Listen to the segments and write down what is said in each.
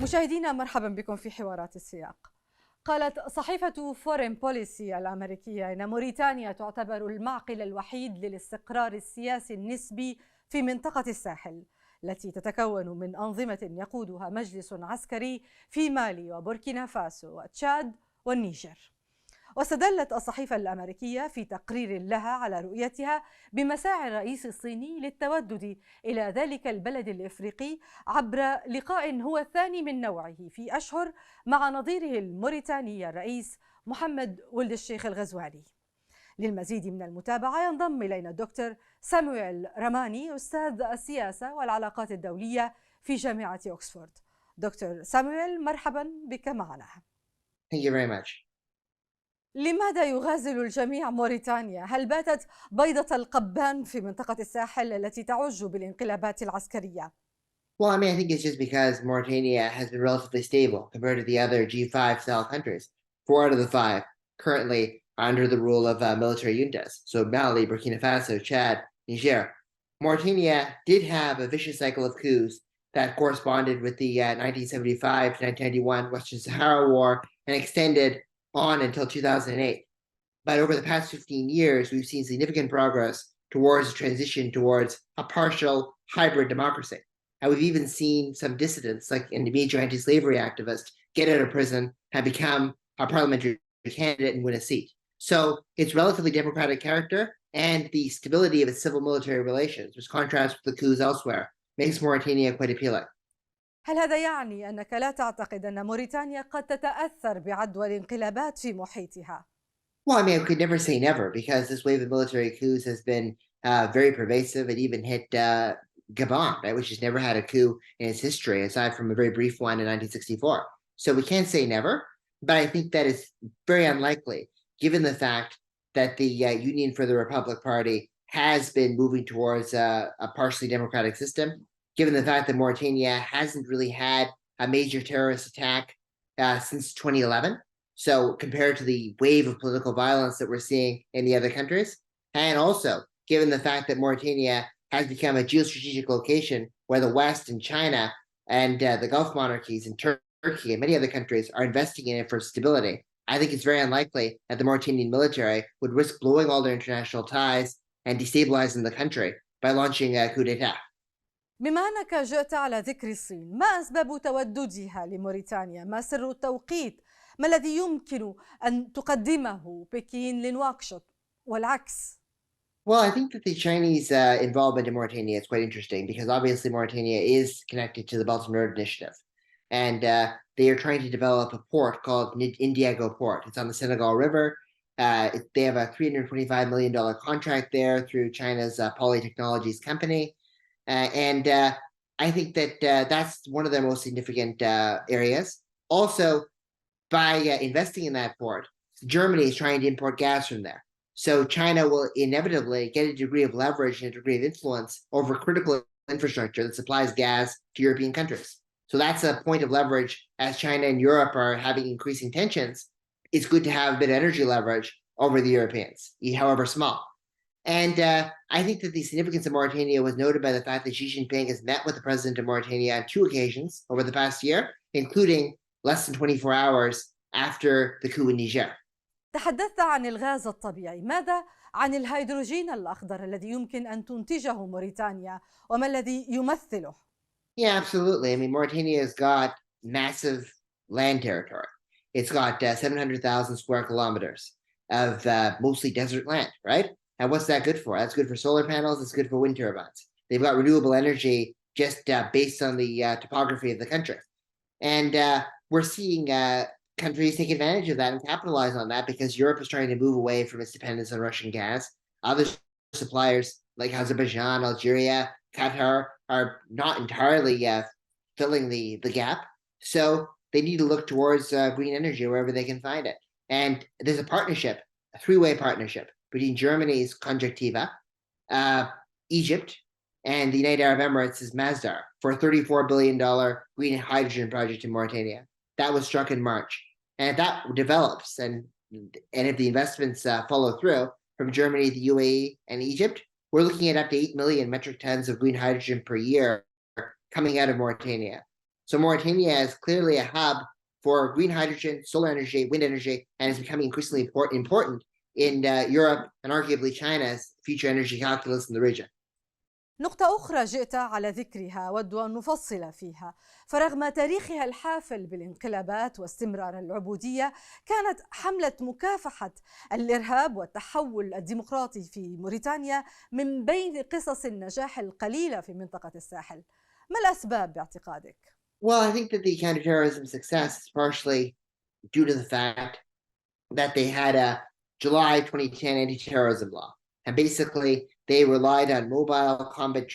مشاهدينا مرحبا بكم في حوارات السياق. قالت صحيفة فورين بوليسي الأمريكية إن موريتانيا تعتبر المعقل الوحيد للاستقرار السياسي النسبي في منطقة الساحل التي تتكون من أنظمة يقودها مجلس عسكري في مالي وبوركينا فاسو وتشاد والنيجر. واستدلت الصحيفة الأمريكية في تقرير لها على رؤيتها بمساعي الرئيس الصيني للتودد إلى ذلك البلد الأفريقي عبر لقاء هو الثاني من نوعه في أشهر مع نظيره الموريتاني الرئيس محمد ولد الشيخ الغزواني. للمزيد من المتابعة ينضم إلينا الدكتور صموئيل راماني أستاذ السياسة والعلاقات الدولية في جامعة أكسفورد. دكتور صموئيل مرحبا بك معنا. Thank you very much. لماذا يغازل الجميع موريتانيا؟ هل باتت بيضة القبان في منطقة الساحل التي تعج بالانقلابات العسكرية؟ Well, I think it's just because Mauritania has been relatively stable compared to the other G5 style countries. 4 out of the 5 currently are under the rule of military juntas. So Mali, Burkina Faso, Chad, Niger. Mauritania did have a vicious cycle of coups that corresponded with the 1975 to 1991 Western Sahara War and extended on until 2008. But over the past 15 years, we've seen significant progress towards a transition towards a partial hybrid democracy. And we've even seen some dissidents, like a major anti-slavery activist, get out of prison and become a parliamentary candidate and win a seat. So its relatively democratic character and the stability of its civil-military relations, which contrasts with the coups elsewhere, makes Mauritania quite appealing. هل هذا يعني أنك لا تعتقد أن موريتانيا قد تتأثر بعدوى الانقلابات في محيطها؟ Well, I could never say never, because this wave of military coups has been very pervasive. It even hit Gabon, right, which has never had a coup in its history, aside from a very brief one in 1964. So we can't say never, but I think that is very unlikely, given the fact that the Union for the Republic Party has been moving towards a partially democratic system, given the fact that Mauritania hasn't really had a major terrorist attack since 2011. So compared to the wave of political violence that we're seeing in the other countries, and also given the fact that Mauritania has become a geostrategic location where the West and China and the Gulf monarchies and Turkey and many other countries are investing in it for stability, I think it's very unlikely that the Mauritanian military would risk blowing all their international ties and destabilizing the country by launching a coup d'etat. بما أنك جئت على ذكر الصين، ما أسباب توددها لموريتانيا؟ ما سر التوقيت؟ ما الذي يمكن أن تقدمه بكين لنواكشوط والعكس؟ Well, I think that the Chinese involvement in Mauritania is quite interesting, because obviously Mauritania is connected to the Belt and Road Initiative. And they are trying to develop a port called Indiago Port. It's on the Senegal River. They have a $325 million contract there through China's Polytechnologies company. And I think that that's one of their most significant areas. Also, by investing in that port, Germany is trying to import gas from there. So China will inevitably get a degree of leverage and a degree of influence over critical infrastructure that supplies gas to European countries. So that's a point of leverage. As China and Europe are having increasing tensions, it's good to have a bit of energy leverage over the Europeans, however small. And I think that the significance of Mauritania was noted by the fact that Xi Jinping has met with the president of Mauritania on 2 occasions over the past year, including less than 24 hours after the coup in Niger. تحدثت عن الغاز الطبيعي، ماذا عن الهيدروجين الأخضر الذي يمكن أن تنتجه موريتانيا وما الذي يمثله؟ Yeah, absolutely. Mauritania has got massive land territory. It's got 700,000 square kilometers of mostly desert land, right? And what's that good for? That's good for solar panels. It's good for wind turbines. They've got renewable energy just based on the topography of the country. And we're seeing countries take advantage of that and capitalize on that, because Europe is trying to move away from its dependence on Russian gas. Other suppliers like Azerbaijan, Algeria, Qatar are not entirely filling the gap. So they need to look towards green energy wherever they can find it. And there's a partnership, a 3-way partnership between Germany's Conjectiva, Egypt, and the United Arab Emirates' Masdar for a $34 billion green hydrogen project in Mauritania. That was struck in March. And if that develops, and if the investments follow through from Germany, the UAE, and Egypt, we're looking at up to 8 million metric tons of green hydrogen per year coming out of Mauritania. So Mauritania is clearly a hub for green hydrogen, solar energy, wind energy, and is becoming increasingly important in Europe and arguably China's future energy calculus in the region. نقطة أخرى جئت على ذكرها أود أن نفصل فيها، فرغم تاريخها الحافل بالانقلابات واستمرار العبودية، كانت حملة مكافحة الإرهاب والتحول الديمقراطي في موريتانيا من بين قصص النجاح القليلة في منطقة الساحل. ما الأسباب باعتقادك؟ Well, I think that the counterterrorism success is partially due to the fact that they had a July 2010 anti-terrorism law. And basically, they relied on mobile combat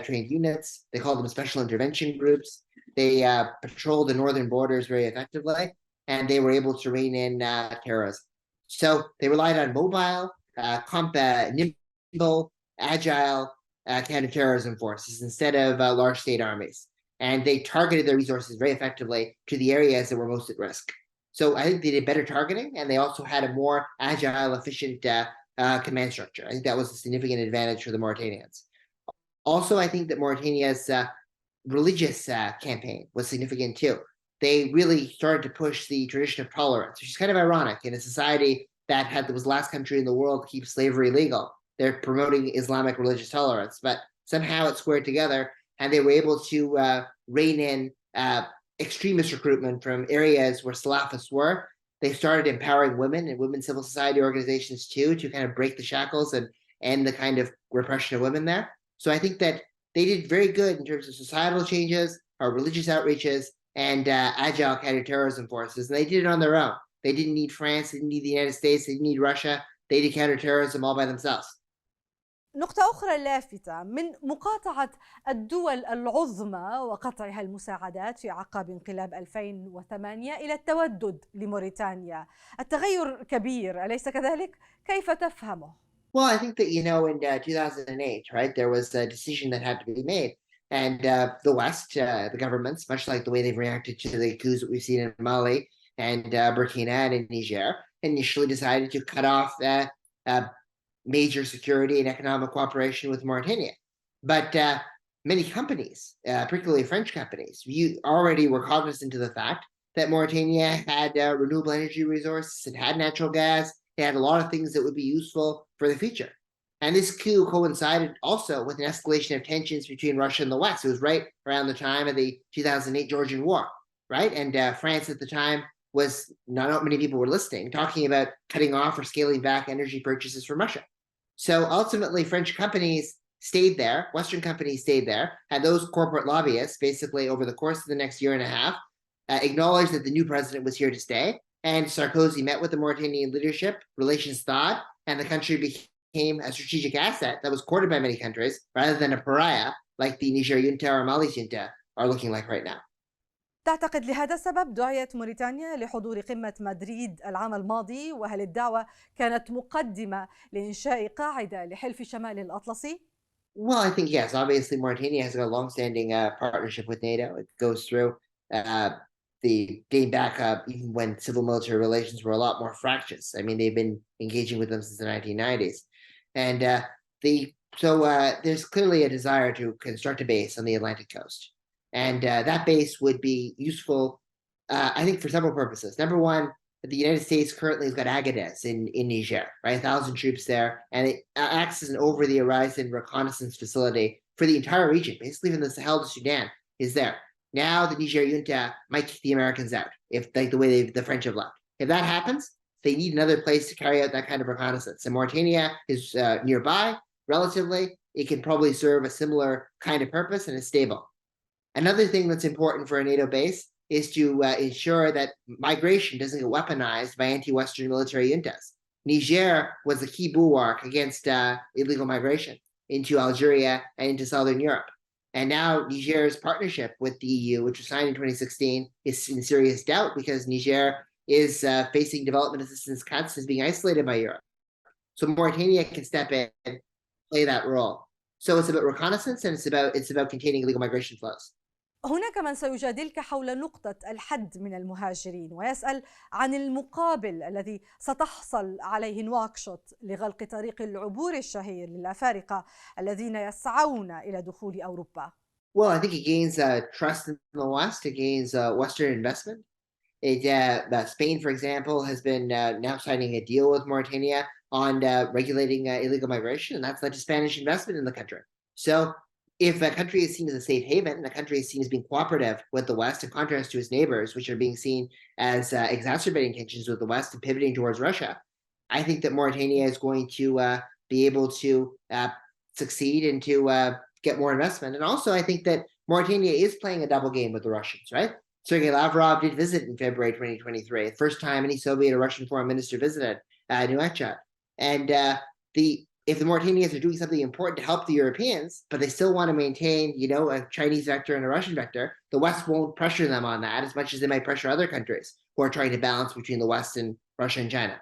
trained units. They called them special intervention groups. They patrolled the northern borders very effectively, and they were able to rein in terrorism. So they relied on mobile, nimble, agile counterterrorism forces instead of large state armies. And they targeted their resources very effectively to the areas that were most at risk. So I think they did better targeting, and they also had a more agile, efficient command structure. I think that was a significant advantage for the Mauritanians. Also, I think that Mauritania's religious campaign was significant too. They really started to push the tradition of tolerance, which is kind of ironic in a society that was the last country in the world to keep slavery legal. They're promoting Islamic religious tolerance, but somehow it squared together, and they were able to rein in extremist recruitment from areas where Salafists were. They started empowering women and women's civil society organizations too, to kind of break the shackles and end the kind of repression of women there. So I think that they did very good in terms of societal changes, or religious outreaches, and agile counterterrorism forces. And they did it on their own. They didn't need France, they didn't need the United States, they didn't need Russia. They did counterterrorism all by themselves. نقطة أخرى لافتة، من مقاطعة الدول العظمى وقطعها المساعدات في أعقاب انقلاب 2008 إلى التودد لموريتانيا. التغير كبير، أليس كذلك؟ كيف تفهمه؟ Well, I think that, in 2008, right, there was a decision that had to be made. And the West, the governments, much like the way they've reacted to the coups that we've seen in Mali and Burkina and in Niger, initially decided to cut off major security and economic cooperation with Mauritania. But many companies, particularly French companies, already were cognizant of the fact that Mauritania had renewable energy resources, it had natural gas, it had a lot of things that would be useful for the future. And this coup coincided also with an escalation of tensions between Russia and the West. It was right around the time of the 2008 Georgian War, right? And France at the time was, not many people were listening, talking about cutting off or scaling back energy purchases from Russia. So ultimately, French companies stayed there, Western companies stayed there, and those corporate lobbyists, basically over the course of the next year and a half, acknowledged that the new president was here to stay. And Sarkozy met with the Mauritanian leadership, relations thawed, and the country became a strategic asset that was courted by many countries, rather than a pariah like the Niger junta or Mali junta are looking like right now. تعتقد لهذا السبب دعيت موريتانيا لحضور قمة مدريد العام الماضي؟ وهل الدعوة كانت مقدمة لإنشاء قاعدة لحلف شمال الأطلسي؟ Well, I think yes. Obviously, Mauritania has a long-standing partnership with NATO. It goes through dating back even when civil-military relations were a lot more fractious. I mean, they've been engaging with them since the 1990s, and there's clearly a desire to construct a base on the Atlantic coast. And that base would be useful, I think, for several purposes. Number one, the United States currently has got Agadez in Niger, right? 1,000 troops there, and it acts as an over-the-horizon reconnaissance facility for the entire region. Basically, even the Sahel to Sudan is there. Now the Niger junta might kick the Americans out, if like the way the French have left. If that happens, they need another place to carry out that kind of reconnaissance. And Mauritania is nearby, relatively. It can probably serve a similar kind of purpose and is stable. Another thing that's important for a NATO base is to ensure that migration doesn't get weaponized by anti-Western military juntas. Niger was a key bulwark against illegal migration into Algeria and into Southern Europe. And now Niger's partnership with the EU, which was signed in 2016, is in serious doubt because Niger is facing development assistance cuts, is being isolated by Europe. So Mauritania can step in and play that role. So it's about reconnaissance, and it's about containing illegal migration flows. هناك من سيجادلك حول نقطة الحد من المهاجرين ويسأل عن المقابل الذي ستحصل عليه نواكشوط لغلق طريق العبور الشهير للأفارقة الذين يسعون إلى دخول أوروبا. Well, I think it gains trust in the West. It gains Western investment. Spain, for example, has been now signing a deal with Mauritania on regulating illegal migration, and that's led to Spanish investment in the country. So if a country is seen as a safe haven, and a country is seen as being cooperative with the West, in contrast to its neighbors, which are being seen as exacerbating tensions with the West and pivoting towards Russia, I think that Mauritania is going to be able to succeed and to get more investment. And also, I think that Mauritania is playing a double game with the Russians, right? Sergei Lavrov did visit in February 2023, the first time any Soviet or Russian foreign minister visited Nouakchott. And if the Mauritanians are doing something important to help the Europeans, but they still want to maintain, a Chinese vector and a Russian vector, the West won't pressure them on that as much as they might pressure other countries who are trying to balance between the West and Russia and China.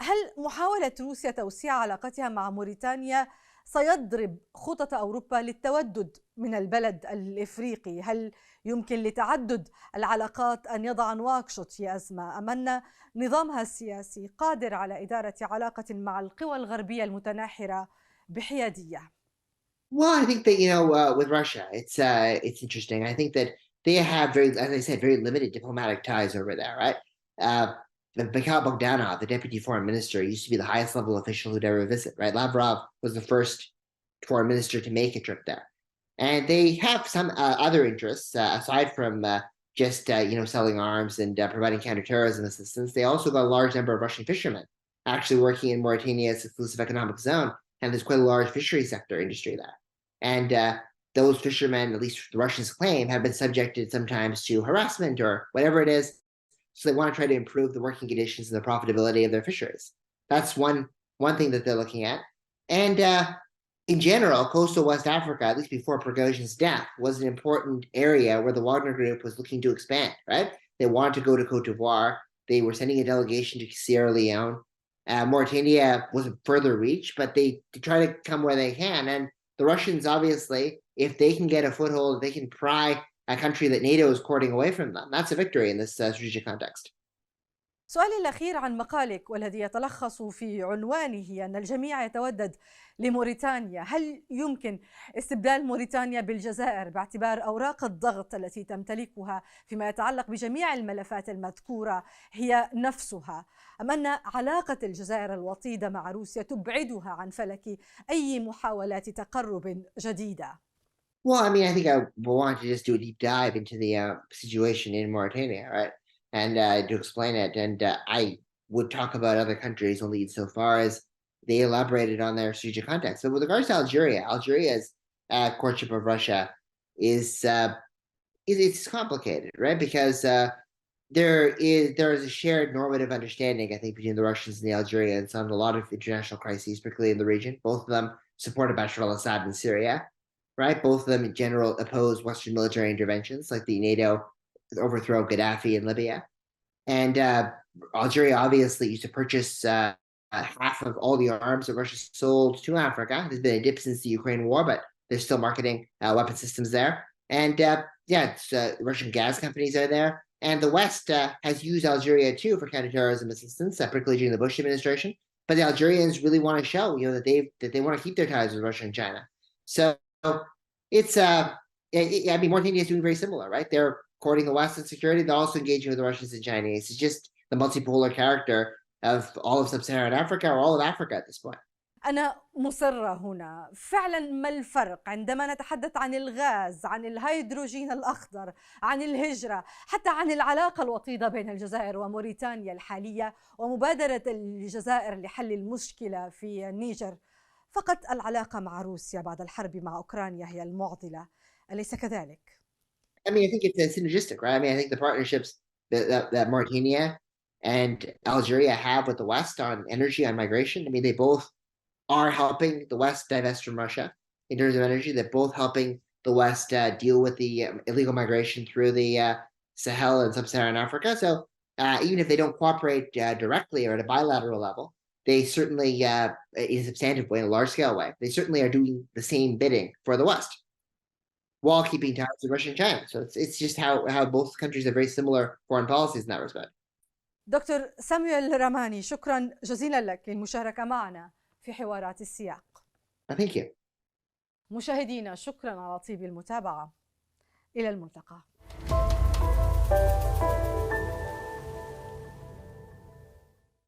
هل محاولة روسيا توسيع علاقتها مع موريتانيا سيضرب خطط أوروبا للتودد من البلد الإفريقي؟ هل يمكن لتعدد العلاقات أن يضع نواكشوط في أزمة أم أن نظامها السياسي قادر على إدارة علاقة مع القوى الغربية المتناحرة بحيادية؟ Well, I think that, with Russia, it's interesting. I think that they have as I said, very limited diplomatic ties over there, right? Mikhail Bogdanov, the deputy foreign minister, used to be the highest level official who'd ever visit, right? Lavrov was the first foreign minister to make a trip there. And they have some other interests, aside from just, selling arms and providing counterterrorism assistance. They also got a large number of Russian fishermen actually working in Mauritania's exclusive economic zone. And there's quite a large fishery sector industry there. And those fishermen, at least the Russians claim, have been subjected sometimes to harassment or whatever it is. So they want to try to improve the working conditions and the profitability of their fisheries. That's one thing that they're looking at. And in general, coastal West Africa, at least before Prigozhin's death, was an important area where the Wagner Group was looking to expand, right? They wanted to go to Cote d'Ivoire. They were sending a delegation to Sierra Leone. Mauritania was a further reach, but they try to come where they can. And the Russians, obviously, if they can get a foothold, they can pry a country that NATO is courting away from them. That's a victory in this strategic context. سؤالي الأخير عن مقالك والذي يتلخص في عنوانه أن الجميع يتودد لموريتانيا. هل يمكن استبدال موريتانيا بالجزائر باعتبار أوراق الضغط التي تمتلكها فيما يتعلق بجميع الملفات المذكورة هي نفسها، أم أن علاقة الجزائر الوطيدة مع روسيا تبعدها عن فلك أي محاولات تقرب جديدة؟ Well, I think I want to just do a deep dive into the situation in Mauritania, right? And to explain it. And I would talk about other countries only insofar as they elaborated on their strategic context. But with regards to Algeria's courtship of Russia is it's complicated, right? Because there is a shared normative understanding, I think, between the Russians and the Algerians on a lot of international crises, particularly in the region. Both of them supported Bashar al-Assad in Syria, right? Both of them in general oppose Western military interventions like the NATO overthrow Gaddafi in Libya. And Algeria obviously used to purchase half of all the arms that Russia sold to Africa. There's been a dip since the Ukraine war, but they're still marketing weapon systems there. And Russian gas companies are there. And the West has used Algeria too for counterterrorism assistance, particularly during the Bush administration. But the Algerians really want to show, that they want to keep their ties with Russia and China. So it's Mauritania is doing very similar, right? They're courting the West in security. They're also engaging with the Russians and Chinese. It's just the multipolar character of all of sub-Saharan Africa or all of Africa at this point. أنا مصرة هنا فعلا. ما الفرق عندما نتحدث عن الغاز، عن الهيدروجين الأخضر، عن الهجرة، حتى عن العلاقة الوطيدة بين الجزائر وموريتانيا الحالية ومبادرة الجزائر لحل المشكلة في النيجر؟ فقط العلاقة مع روسيا بعد الحرب مع أوكرانيا هي المعضلة، أليس كذلك؟ I think it's synergistic, right? I think the partnerships that Mauritania and Algeria have with the West on energy, on migration, they both are helping the West divest from Russia in terms of energy. They're both helping the West deal with the illegal migration through the Sahel and sub-Saharan Africa. So even if they don't cooperate directly or at a bilateral level, they certainly, in a substantive way, in a large-scale way, they certainly are doing the same bidding for the West while keeping ties with Russia and China. So it's just how both countries have very similar foreign policies in that respect. دكتور صموئيل راماني، شكرا جزيلا لك للمشاركة معنا في حوارات السياق. Thank you. مشاهدينا شكرا على طيب المتابعة، إلى الملتقى.